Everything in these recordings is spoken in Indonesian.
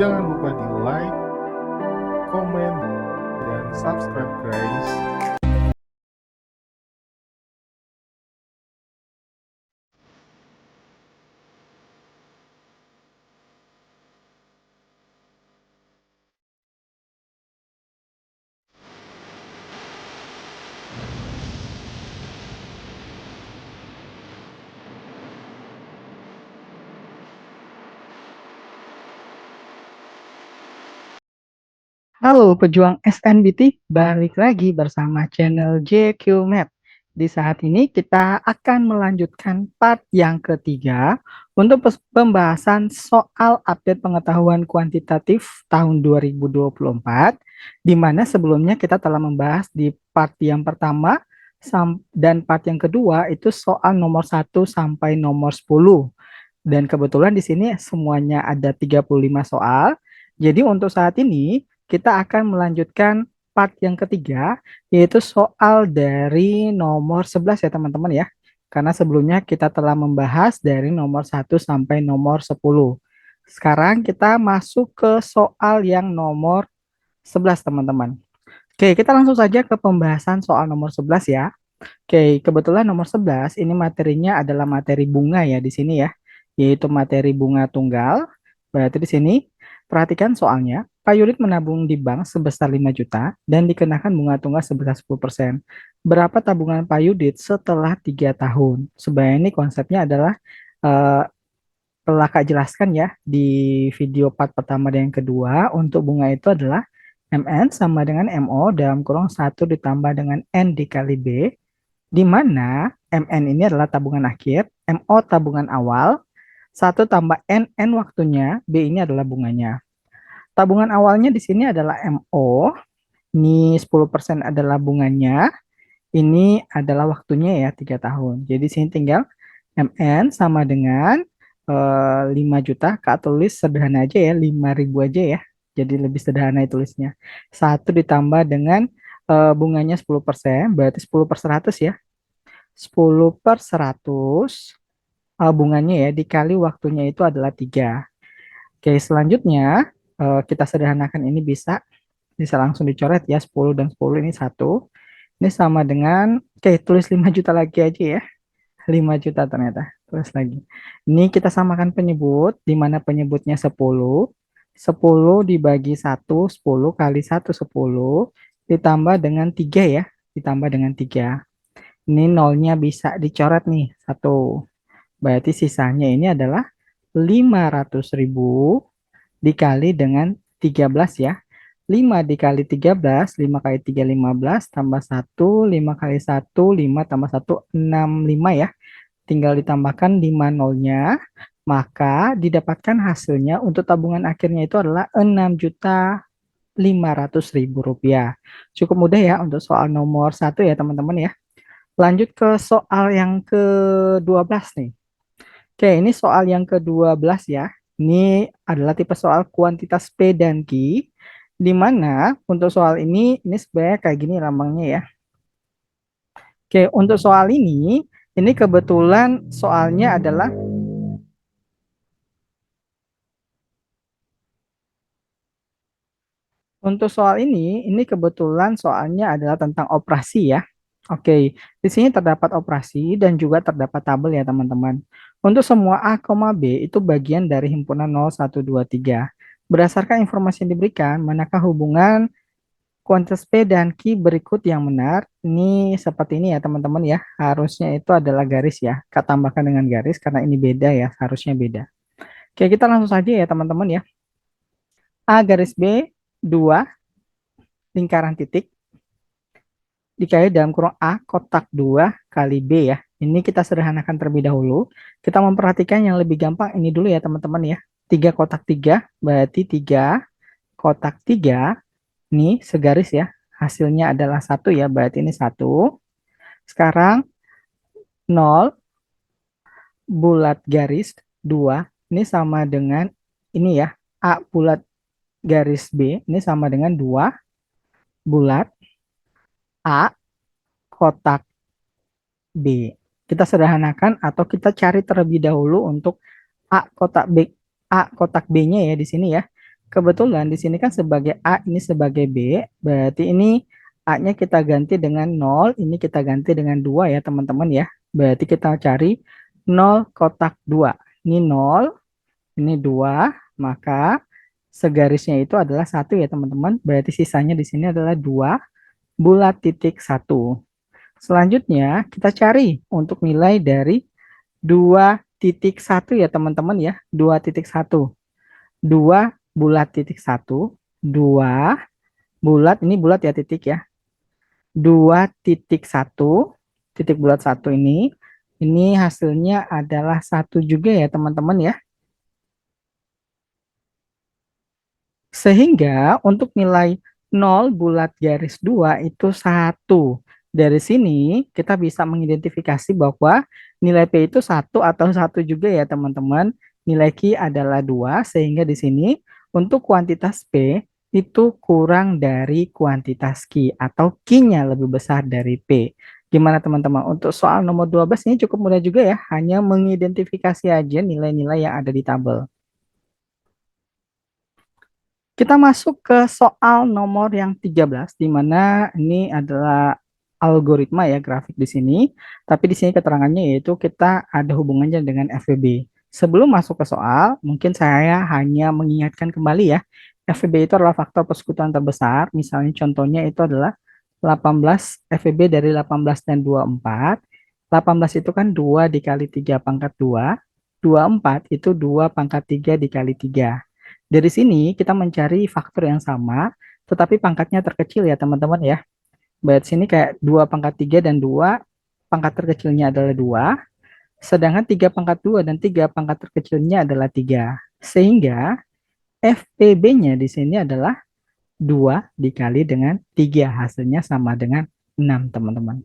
Jangan lupa di like, komen, dan subscribe guys. Halo pejuang SNBT, balik lagi bersama channel JQ Map. Di saat ini kita akan melanjutkan part yang ketiga untuk pembahasan soal update pengetahuan kuantitatif tahun 2024, di mana sebelumnya kita telah membahas di part yang pertama dan part yang kedua itu soal nomor 1 sampai nomor 10. Dan kebetulan di sini semuanya ada 35 soal. Jadi untuk saat ini kita akan melanjutkan part yang ketiga, yaitu soal dari nomor 11 ya teman-teman ya. Karena sebelumnya kita telah membahas dari nomor 1 sampai nomor 10. Sekarang kita masuk ke soal yang nomor 11 teman-teman. Oke, kita langsung saja ke pembahasan soal nomor 11 ya. Oke, kebetulan nomor 11 ini materinya adalah materi bunga ya di sini ya, yaitu materi bunga tunggal. Berarti di sini perhatikan soalnya, Pak Yurid menabung di bank sebesar 5 juta dan dikenakan bunga tunggal sebesar 10%. Berapa tabungan Pak Yudit setelah 3 tahun? Sebenarnya ini konsepnya adalah eh, telah Kak jelaskan ya di video part pertama dan yang kedua. Untuk bunga itu adalah MN sama dengan MO dalam kurung 1 ditambah dengan N dikali B, di mana MN ini adalah tabungan akhir, MO tabungan awal, 1 tambah N waktunya, B ini adalah bunganya. Tabungan awalnya di sini adalah MO, ini 10% adalah bunganya, ini adalah waktunya ya 3 tahun. Jadi sini tinggal MN sama dengan 5 juta, Kak tulis sederhana aja ya, 5.000 aja ya. Jadi lebih sederhana tulisnya. 1 ditambah dengan bunganya 10%, berarti 10 per 100 ya. 10 per 100 bunganya ya dikali waktunya itu adalah 3. Oke, selanjutnya kita sederhanakan ini bisa langsung dicoret ya, 10 dan 10 ini 1. Ini sama dengan, oke tulis 5 juta lagi aja ya. 5 juta ternyata. Tulis lagi. Ini kita samakan penyebut, di mana penyebutnya 10. 10 dibagi 1, 10 kali 1, 10. Ditambah dengan 3 ya. Ditambah dengan 3. Ini nolnya bisa dicoret nih, 1. Berarti sisanya ini adalah 500.000 dikali dengan 13 ya. 5 dikali 13, 5 kali 3, 15, tambah 1, 5 kali 1, 5 tambah 1, 65 ya. Tinggal ditambahkan 5 nolnya, maka didapatkan hasilnya untuk tabungan akhirnya itu adalah 6.500.000 rupiah. Cukup mudah ya untuk soal nomor 1 ya teman-teman ya. Lanjut ke soal yang ke-12 nih. Oke, ini soal yang ke-12 ya. Ini adalah tipe soal kuantitas P dan Q, di mana untuk soal ini sebenarnya kayak gini lambangnya ya. Oke, untuk soal ini kebetulan soalnya adalah untuk soal ini kebetulan soalnya adalah tentang operasi ya. Oke, di sini terdapat operasi dan juga terdapat tabel ya teman-teman. Untuk semua A, B itu bagian dari himpunan 0, 1, 2, 3. Berdasarkan informasi yang diberikan, manakah hubungan kuantitas P dan Q berikut yang benar? Ini seperti ini ya teman-teman ya. Harusnya itu adalah garis ya. Kita tambahkan dengan garis karena ini beda ya, harusnya beda. Oke, kita langsung saja ya teman-teman ya. A garis B, 2 lingkaran titik dikali dalam kurung A kotak 2 kali B ya. Ini kita sederhanakan terlebih dahulu. Kita memperhatikan yang lebih gampang ini dulu ya teman-teman ya. 3 kotak 3 berarti 3 kotak 3 ini segaris ya. Hasilnya adalah 1 ya, berarti ini 1. Sekarang 0 bulat garis 2 ini sama dengan ini ya. A bulat garis B ini sama dengan 2 bulat A kotak B. Kita sederhanakan atau kita cari terlebih dahulu untuk A kotak B, A kotak B-nya ya di sini ya. kebetulan di sini kan sebagai A, ini sebagai B, berarti ini A-nya kita ganti dengan 0, ini kita ganti dengan 2 ya teman-teman ya. Berarti kita cari 0 kotak 2. Ini 0, ini 2, maka segarisnya itu adalah 1 ya teman-teman. Berarti sisanya di sini adalah 2 bulat titik 1. Selanjutnya kita cari untuk nilai dari 2,1 ya teman-teman ya. 2,1. 2 bulat titik 1. 2 bulat, ini bulat ya titik ya. 2,1 titik bulat 1 ini hasilnya adalah 1 juga ya teman-teman ya. Sehingga untuk nilai 0 bulat garis 2 itu 1. Dari sini kita bisa mengidentifikasi bahwa nilai P itu 1 atau 1 juga ya teman-teman. Nilai Q adalah 2 sehingga di sini untuk kuantitas P itu kurang dari kuantitas Q atau Q-nya lebih besar dari P. Gimana teman-teman? Untuk soal nomor 12 ini cukup mudah juga ya, hanya mengidentifikasi aja nilai-nilai yang ada di tabel. Kita masuk ke soal nomor yang 13, di mana ini adalah algoritma ya grafik di sini. Tapi di sini keterangannya yaitu kita ada hubungannya dengan FVB. Sebelum masuk ke soal, mungkin saya hanya mengingatkan kembali ya. FVB itu adalah faktor persekutuan terbesar. Misalnya contohnya itu adalah 18, FVB dari 18 dan 24. 18 itu kan 2 dikali 3 pangkat 2. 24 itu 2 pangkat 3 dikali 3. Dari sini kita mencari faktor yang sama, tetapi pangkatnya terkecil ya teman-teman ya. Berarti sini kayak 2 pangkat 3 dan 2, pangkat terkecilnya adalah 2, sedangkan 3 pangkat 2 dan 3 pangkat terkecilnya adalah 3. Sehingga FPB-nya di sini adalah 2 dikali dengan 3, hasilnya sama dengan 6 teman-teman.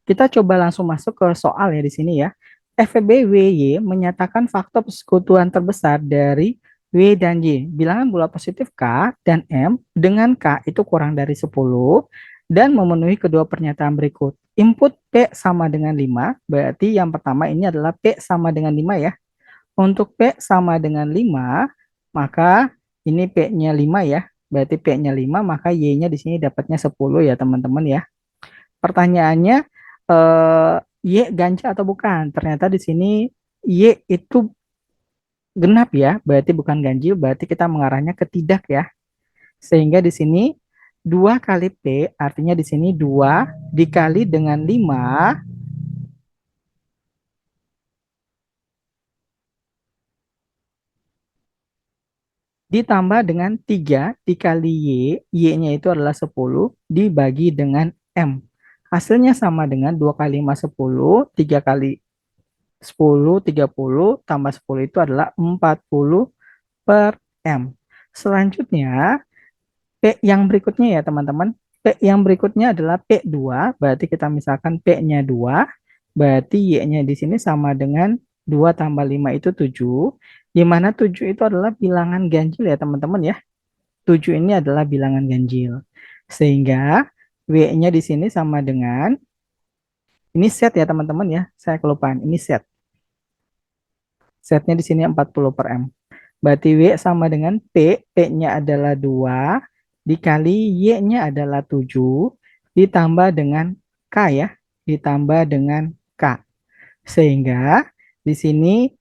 Kita coba langsung masuk ke soal ya di sini ya. FBWY menyatakan faktor persekutuan terbesar dari W dan Y. Bilangan bulat positif K dan M dengan K itu kurang dari 10 dan memenuhi kedua pernyataan berikut. Input P sama dengan 5, berarti yang pertama ini adalah P sama dengan 5 ya. Untuk P sama dengan 5, maka ini P-nya 5 ya. Berarti P-nya 5, maka Y-nya di sini dapatnya 10 ya teman-teman ya. Pertanyaannya, Y ganjil atau bukan? Ternyata di sini Y itu genap ya, berarti bukan ganjil, berarti kita mengarahnya ke tidak ya. Sehingga di sini 2 kali P, artinya di sini 2 dikali dengan 5, ditambah dengan 3 dikali Y, Y-nya itu adalah 10, dibagi dengan M. Hasilnya sama dengan 2 kali 5, 10, 3 kali 10, 30, tambah 10 itu adalah 40 per M. Selanjutnya, P yang berikutnya ya teman-teman. P yang berikutnya adalah P2, berarti kita misalkan P-nya 2, berarti Y-nya di sini sama dengan 2 tambah 5 itu 7, di mana 7 itu adalah bilangan ganjil ya teman-teman ya. 7 ini adalah bilangan ganjil. Sehingga W-nya di sini sama dengan, ini set ya teman-teman ya, saya kelupaan, ini set. Setnya di sini 40 per M. Berarti W sama dengan P, P-nya adalah 2, dikali Y-nya adalah 7, ditambah dengan K ya, ditambah dengan K. Sehingga di sini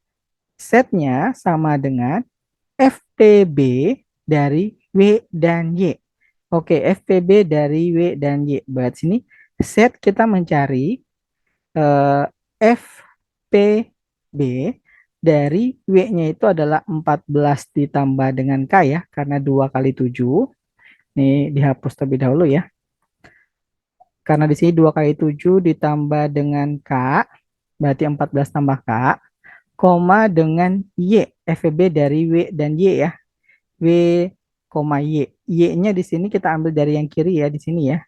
setnya sama dengan FPB dari W dan Y. Oke, FPB dari W dan Y. Berarti sini set kita mencari FPB dari W-nya itu adalah 14 ditambah dengan K ya, karena 2 kali 7. Ini dihapus terlebih dahulu ya. Karena di sini 2 kali 7 ditambah dengan K, berarti 14 tambah K, koma dengan Y, FB dari W dan Y ya. W, Y. Y-nya di sini kita ambil dari yang kiri ya, di sini ya.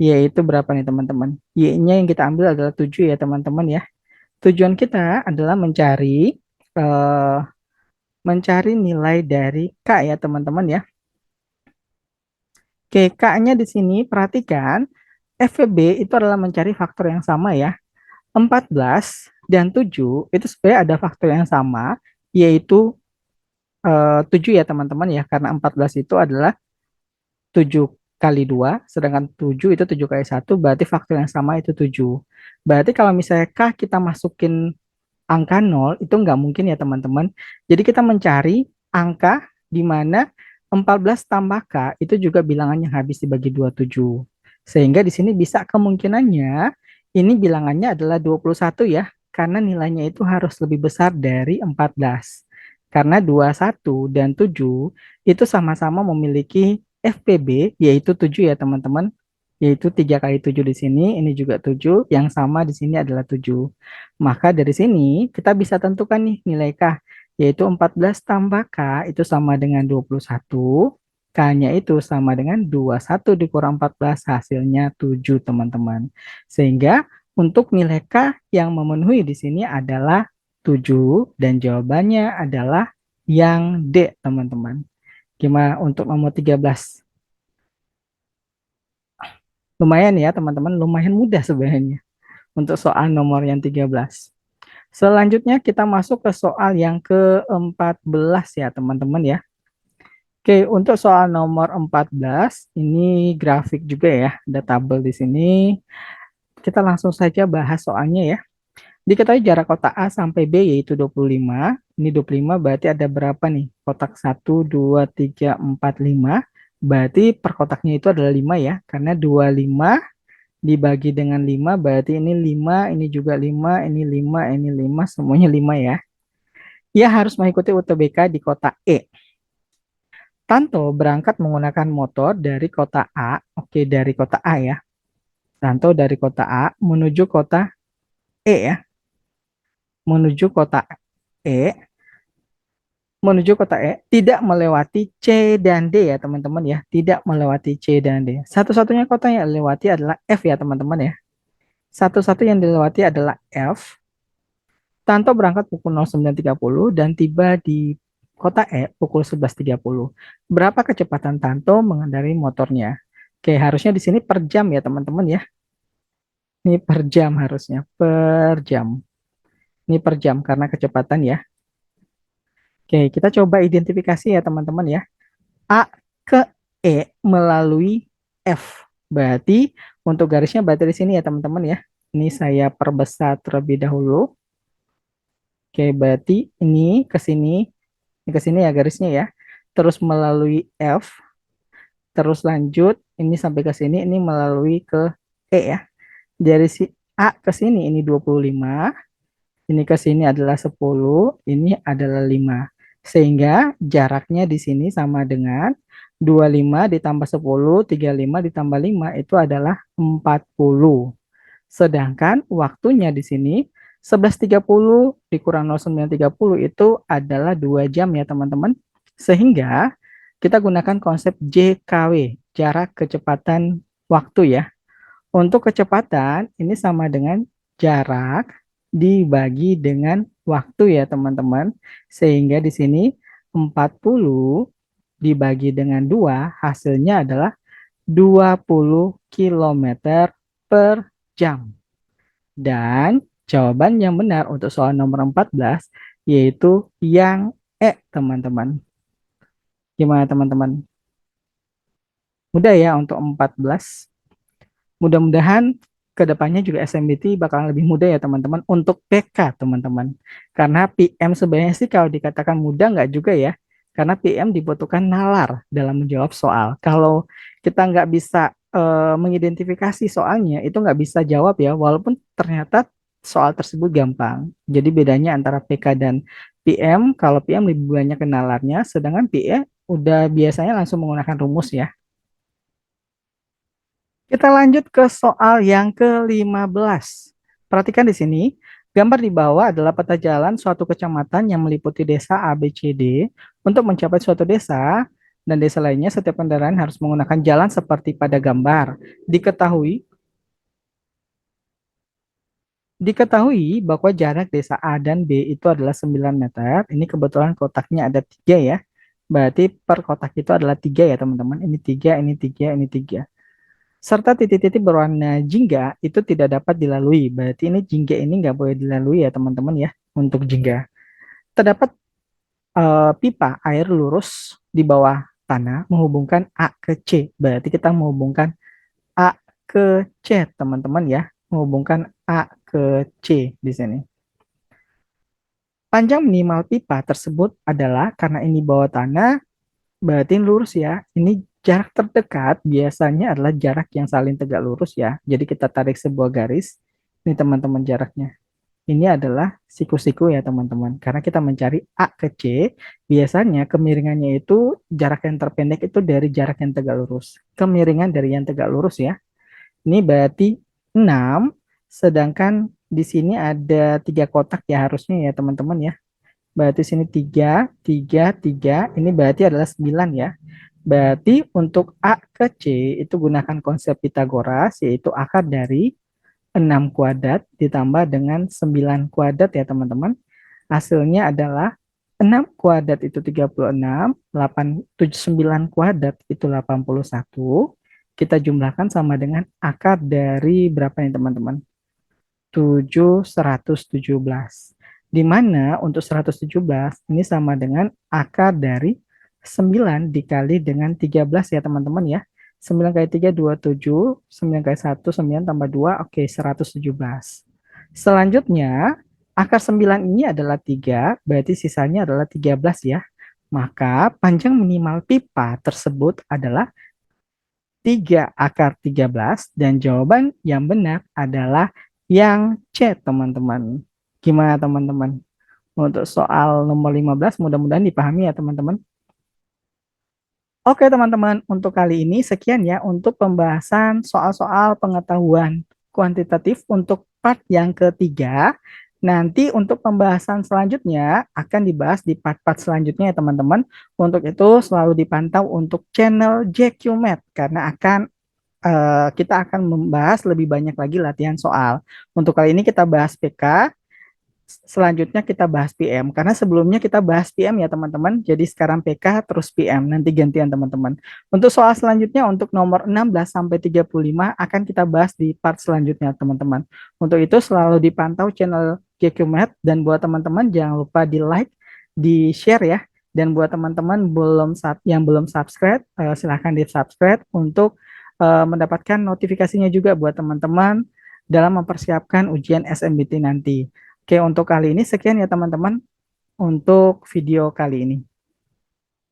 Y itu berapa nih teman-teman? Y-nya yang kita ambil adalah 7 ya teman-teman ya. Tujuan kita adalah mencari nilai dari K ya teman-teman ya. Oke, K-nya di sini perhatikan FVB itu adalah mencari faktor yang sama ya. 14 dan 7 itu sebenarnya ada faktor yang sama, yaitu 7 ya teman-teman ya, karena 14 itu adalah 7 kali 2, sedangkan 7 itu 7 kali 1, berarti faktor yang sama itu 7. Berarti kalau misalnya K kita masukin angka 0, itu nggak mungkin ya teman-teman. Jadi kita mencari angka di mana 14 tambah K itu juga bilangan yang habis dibagi 27. Sehingga di sini bisa kemungkinannya ini bilangannya adalah 21 ya, karena nilainya itu harus lebih besar dari 14. Karena 21 dan 7 itu sama-sama memiliki FPB, yaitu 7 ya teman-teman, yaitu 3 kali 7 di sini, ini juga 7, yang sama di sini adalah 7. Maka dari sini kita bisa tentukan nih nilai K, yaitu 14 tambah K itu sama dengan 21, K-nya itu sama dengan 21 dikurang 14, hasilnya 7 teman-teman. Sehingga untuk nilai K yang memenuhi di sini adalah 7 dan jawabannya adalah yang D teman-teman. Gimana untuk nomor 13? Lumayan ya teman-teman, lumayan mudah sebenarnya untuk soal nomor yang 13. Selanjutnya kita masuk ke soal yang ke-14 ya teman-teman ya. Oke, untuk soal nomor 14 ini grafik juga ya, ada tabel di sini. Kita langsung saja bahas soalnya ya. Diketahui jarak kotak A sampai B yaitu 25. Ini 25 berarti ada berapa nih? Kotak 1, 2, 3, 4, 5. Berarti per kotaknya itu adalah 5 ya. Karena 25 dibagi dengan 5 berarti ini 5, ini juga 5, ini 5, ini 5, semuanya 5 ya. Ia harus mengikuti UTBK di kota E. Tanto berangkat menggunakan motor dari kota A, oke dari kota A ya. Tanto dari kota A menuju kota E ya, menuju kota E, menuju kota E, tidak melewati C dan D ya teman-teman ya, tidak melewati C dan D. Satu-satunya kota yang dilewati adalah F ya teman-teman ya. Satu-satu yang dilewati adalah F. Tanto berangkat pukul 09.30 dan tiba di kota E pukul 11.30. Berapa kecepatan Tanto mengendarai motornya? Oke, harusnya di sini per jam ya teman-teman ya. Ini per jam harusnya, per jam. Ini per jam karena kecepatan ya. Oke, kita coba identifikasi ya teman-teman ya. A ke E melalui F. Berarti untuk garisnya berarti di sini ya teman-teman ya. Ini saya perbesar terlebih dahulu. Oke, berarti ini ke sini ya garisnya ya. Terus melalui F, terus lanjut ini sampai ke sini ini melalui ke E ya. Dari si A ke sini ini 25, ini ke sini adalah 10, ini adalah 5. Sehingga jaraknya di sini sama dengan 25 ditambah 10, 35 ditambah 5 itu adalah 40. Sedangkan waktunya di sini 11.30 dikurang 09.30 itu adalah 2 jam ya teman-teman. Sehingga kita gunakan konsep JKW, jarak kecepatan waktu ya. Untuk kecepatan ini sama dengan jarak dibagi dengan waktu ya teman-teman. Sehingga di sini 40 dibagi dengan 2 hasilnya adalah 20 kilometer per jam. Dan jawaban yang benar untuk soal nomor 14 yaitu yang E, teman-teman. Gimana teman-teman? Mudah ya untuk 14. Mudah-mudahan kedepannya juga SMBT bakalan lebih mudah ya teman-teman untuk PK teman-teman. Karena PM sebenarnya sih kalau dikatakan mudah nggak juga ya. Karena PM dibutuhkan nalar dalam menjawab soal. Kalau kita nggak bisa mengidentifikasi soalnya itu nggak bisa jawab ya. Walaupun ternyata soal tersebut gampang. Jadi bedanya antara PK dan PM, kalau PM lebih banyak kenalarnya, sedangkan PE udah biasanya langsung menggunakan rumus ya. Kita lanjut ke soal yang ke-15. Perhatikan di sini, gambar di bawah adalah peta jalan suatu kecamatan yang meliputi desa A, B, C, D. Untuk mencapai suatu desa dan desa lainnya, setiap kendaraan harus menggunakan jalan seperti pada gambar. Diketahui bahwa jarak desa A dan B itu adalah 9 meter. Ini kebetulan kotaknya ada 3 ya. Berarti per kotak itu adalah 3 ya teman-teman. Ini 3, ini 3, ini 3. Serta titik-titik berwarna jingga itu tidak dapat dilalui. Berarti ini jingga ini nggak boleh dilalui ya teman-teman ya untuk jingga. Terdapat pipa air lurus di bawah tanah menghubungkan A ke C. Berarti kita menghubungkan A ke C, teman-teman ya. Menghubungkan A ke C di sini. Panjang minimal pipa tersebut adalah, karena ini bawah tanah, berarti lurus ya. Ini jarak terdekat biasanya adalah jarak yang saling tegak lurus ya. Jadi kita tarik sebuah garis. Ini teman-teman jaraknya. Ini adalah siku-siku ya teman-teman. Karena kita mencari A ke C, biasanya kemiringannya itu jarak yang terpendek itu dari jarak yang tegak lurus. Kemiringan dari yang tegak lurus ya. Ini berarti 6, sedangkan di sini ada 3 kotak ya harusnya ya teman-teman ya. Berarti sini 3, 3, 3, ini berarti adalah 9 ya. Berarti untuk A ke C itu gunakan konsep Pitagoras, yaitu akar dari 6 kuadrat ditambah dengan 9 kuadrat ya teman-teman. Hasilnya adalah 6 kuadrat itu 36, 8, 9 kuadrat itu 81. Kita jumlahkan sama dengan akar dari berapa nih teman-teman? 117. Di mana untuk 117 ini sama dengan akar dari 9 dikali dengan 13 ya teman-teman ya. 9 kali 3, 27. 9 kali 1, 9 tambah 2, oke 117. Selanjutnya, akar 9 ini adalah 3, berarti sisanya adalah 13 ya. Maka panjang minimal pipa tersebut adalah 3 akar 13 dan jawaban yang benar adalah yang C, teman-teman. Gimana teman-teman? Untuk soal nomor 15 mudah-mudahan dipahami ya teman-teman. Oke teman-teman, untuk kali ini sekian ya untuk pembahasan soal-soal pengetahuan kuantitatif untuk part yang ketiga. Nanti untuk pembahasan selanjutnya akan dibahas di part-part selanjutnya ya teman-teman. Untuk itu selalu dipantau untuk channel JQ Math karena kita akan membahas lebih banyak lagi latihan soal. Untuk kali ini kita bahas PK, selanjutnya kita bahas PM. Karena sebelumnya kita bahas PM ya teman-teman, jadi sekarang PK terus PM, nanti gantian teman-teman. Untuk soal selanjutnya untuk nomor 16 sampai 35 akan kita bahas di part selanjutnya teman-teman. Untuk itu selalu dipantau channel JQ Math dan buat teman-teman jangan lupa di like, di share ya. Dan buat teman-teman yang belum subscribe, silahkan di subscribe untuk mendapatkan notifikasinya juga buat teman-teman dalam mempersiapkan ujian SNBT nanti. Oke, untuk kali ini sekian ya teman-teman untuk video kali ini.